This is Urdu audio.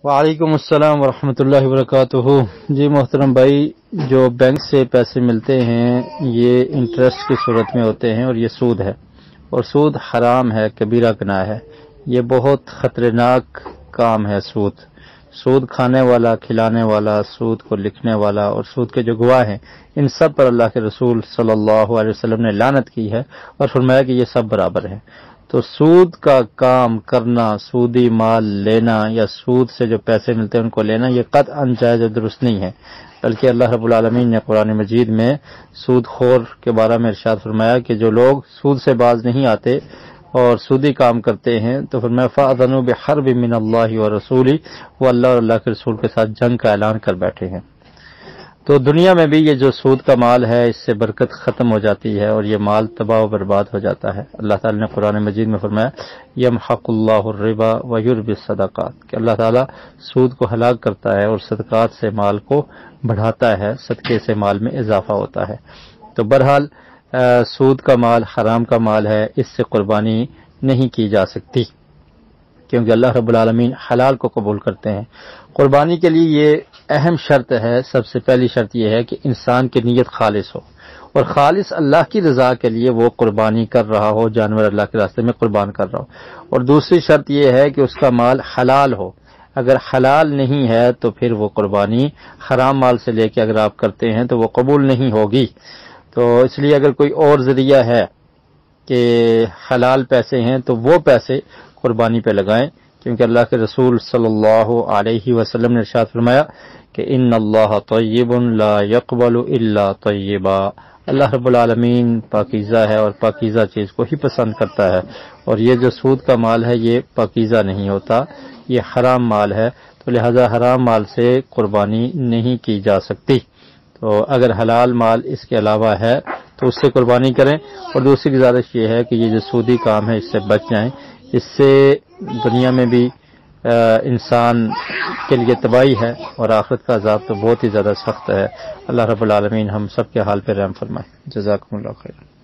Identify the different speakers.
Speaker 1: وعلیکم السلام ورحمۃ اللہ وبرکاتہ۔ جی محترم بھائی، جو بینک سے پیسے ملتے ہیں یہ انٹرسٹ کی صورت میں ہوتے ہیں اور یہ سود ہے، اور سود حرام ہے، کبیرہ گناہ ہے۔ یہ بہت خطرناک کام ہے۔ سود کھانے والا، کھلانے والا، سود کو لکھنے والا اور سود کے جو گواہ ہیں، ان سب پر اللہ کے رسول صلی اللہ علیہ وسلم نے لعنت کی ہے اور فرمایا کہ یہ سب برابر ہیں۔ تو سود کا کام کرنا، سودی مال لینا یا سود سے جو پیسے ملتے ہیں ان کو لینا، یہ قطعاً جائز و درست نہیں ہے، بلکہ اللہ رب العالمین نے قرآن مجید میں سود خور کے بارے میں ارشاد فرمایا کہ جو لوگ سود سے باز نہیں آتے اور سودی کام کرتے ہیں تو فرمایا فَأَذَنُوا بِحَرْبٍ مِّنَ اللَّهِ وَرَسُولِهِ، وہ اللہ اور اللہ کے رسول کے ساتھ جنگ کا اعلان کر بیٹھے ہیں۔ تو دنیا میں بھی یہ جو سود کا مال ہے اس سے برکت ختم ہو جاتی ہے اور یہ مال تباہ و برباد ہو جاتا ہے۔ اللہ تعالیٰ نے قرآن مجید میں فرمایا یمحق اللہ الربا ویربی الصدقات، کہ اللہ تعالیٰ سود کو ہلاک کرتا ہے اور صدقات سے مال کو بڑھاتا ہے، صدقے سے مال میں اضافہ ہوتا ہے۔ تو بہرحال سود کا مال حرام کا مال ہے، اس سے قربانی نہیں کی جا سکتی، کیونکہ اللہ رب العالمین حلال کو قبول کرتے ہیں۔ قربانی کے لیے یہ اہم شرط ہے، سب سے پہلی شرط یہ ہے کہ انسان کی نیت خالص ہو، اور خالص اللہ کی رضا کے لیے وہ قربانی کر رہا ہو، جانور اللہ کے راستے میں قربان کر رہا ہو۔ اور دوسری شرط یہ ہے کہ اس کا مال حلال ہو، اگر حلال نہیں ہے تو پھر وہ قربانی حرام مال سے لے کے اگر آپ کرتے ہیں تو وہ قبول نہیں ہوگی۔ تو اس لیے اگر کوئی اور ذریعہ ہے کہ حلال پیسے ہیں تو وہ پیسے قربانی پہ لگائیں، کیونکہ اللہ کے رسول صلی اللہ علیہ وسلم نے ارشاد فرمایا کہ ان اللہ طیب لا يقبل الا طیبا، اللہ رب العالمین پاکیزہ ہے اور پاکیزہ چیز کو ہی پسند کرتا ہے، اور یہ جو سود کا مال ہے یہ پاکیزہ نہیں ہوتا، یہ حرام مال ہے، تو لہذا حرام مال سے قربانی نہیں کی جا سکتی۔ تو اگر حلال مال اس کے علاوہ ہے تو اس سے قربانی کریں، اور دوسری گزارش یہ ہے کہ یہ جو سودی کام ہے اس سے بچ جائیں، اس سے دنیا میں بھی انسان کے لیے تباہی ہے اور آخرت کا عذاب تو بہت ہی زیادہ سخت ہے۔ اللہ رب العالمین ہم سب کے حال پہ رحم فرمائے۔ جزاکم اللہ خیر۔